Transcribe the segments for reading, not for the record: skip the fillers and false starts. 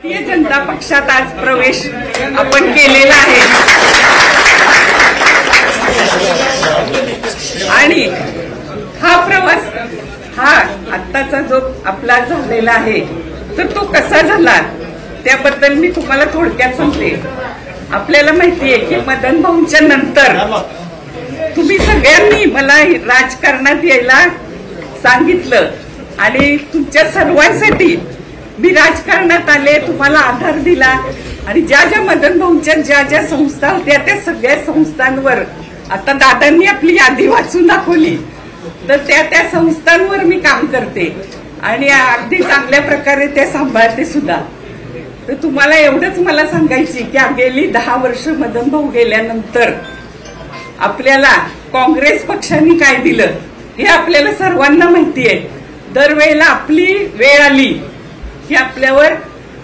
भारतीय जनता पक्षात आज प्रवेश आपण केलेला आहे आणि हा प्रवास हा आत्ताचा जो आपला झालेला आहे तर तो कसा झाला त्याबद्दल मी तुम्हाला थोडक्यात सांगते। आपल्याला माहिती आहे की मदन भाऊंच्या नंतर तुम्ही सगळ्यांनी मला राजकारणात यायला सांगितलं आणि तुमच्या सर्वांसाठी मी राजकारणात आले, तुम्हाला आधार दिला आणि ज्या ज्या मदन भाऊंच्या ज्या ज्या संस्था होत्या त्या सगळ्या संस्थांवर आता दादांनी आपली यादी वाचून दाखवली तर त्या संस्थांवर मी काम करते आणि अगदी चांगल्या प्रकारे ते सांभाळते सुद्धा। तर तुम्हाला एवढंच मला सांगायची की गेली 10 वर्ष मदन भाऊ गेल्यानंतर आपल्याला काँग्रेस पक्षाने काय दिलं हे आपल्याला सर्वांना माहिती आहे। दरवेळेला आपली वेळ आली की आपल्यावर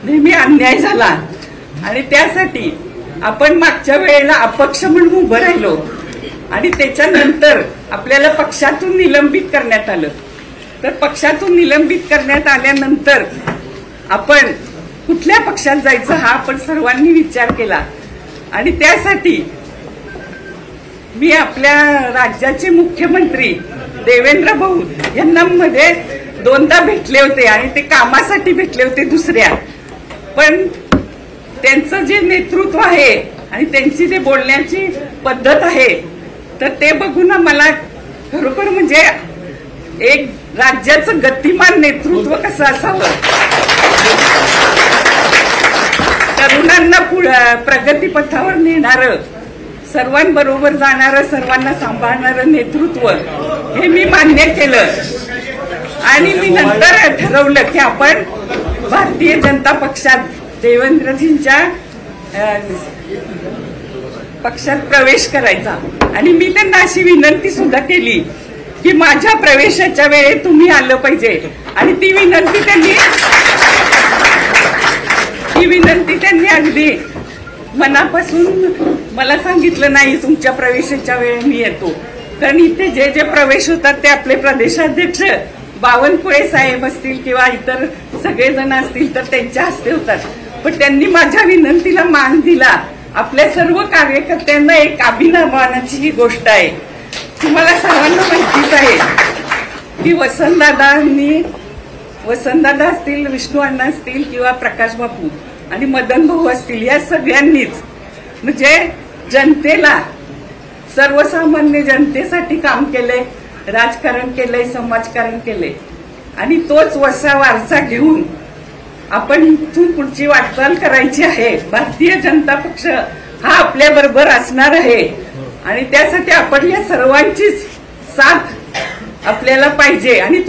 नेहमी अन्याय झाला आणि त्यासाठी आपण मागच्या वेळेला अपक्ष म्हणून उभं राहिलो आणि त्याच्यानंतर आपल्याला पक्षातून निलंबित करण्यात आलं। तर पक्षातून निलंबित करण्यात आल्यानंतर आपण कुठल्या पक्षात जायचं हा आपण सर्वांनी विचार केला आणि त्यासाठी मी आपल्या राज्याचे मुख्यमंत्री देवेंद्र भाऊ यांना मध्ये 2दा भेटले होते आणि ते कामासाठी भेटले होते दुसऱ्या, पण त्यांचं जे नेतृत्व आहे आणि त्यांची जे बोलण्याची पद्धत आहे तर ते बघून मला खरोखर म्हणजे एक राज्याचं गतिमान नेतृत्व कसं असावं, तरुणांना प्रगतीपथावर नेणारं, सर्वांबरोबर जाणारं, सर्वांना सांभाळणारं नेतृत्व हे मी मान्य केलं आणि मी नंतर ठरवलं की आपण भारतीय जनता पक्षात देवेंद्रजींच्या पक्षात प्रवेश करायचा आणि मी त्यांना अशी विनंती सुद्धा केली की माझ्या प्रवेशाच्या वेळी तुम्ही आलं पाहिजे आणि ती विनंती त्यांनी अगदी मनापासून मला सांगितलं नाही तुमच्या प्रवेशाच्या वेळी मी येतो, कारण इथे जे जे प्रवेश होतात ते आपले प्रदेशाध्यक्ष बावनकुळे साहेब असतील किंवा इतर सगळेजण असतील तर त्यांच्या हस्ते होतात, पण त्यांनी माझ्या विनंतीला मान दिला। आपल्या सर्व कार्यकर्त्यांना एक अभिमानाची ही गोष्ट आहे। तुम्हाला सर्वांना माहितीच आहे की वसंतदादा असतील, विष्णू अण्णा असतील किंवा प्रकाश बापू आणि मदन भाऊ असतील या सगळ्यांनीच म्हणजे जनतेला सर्वसामान्य जनतेसाठी काम केलंय, राजकारण केलंय, समाजकारण केलंय आणि तोच वसा वारसा घेऊन आपण इथून पुढची वाटचाल करायची आहे। भारतीय जनता पक्ष हा आपल्या बरोबर असणार आहे आणि त्यासाठी आपण या सर्वांचीच साथ आपल्याला पाहिजे आणि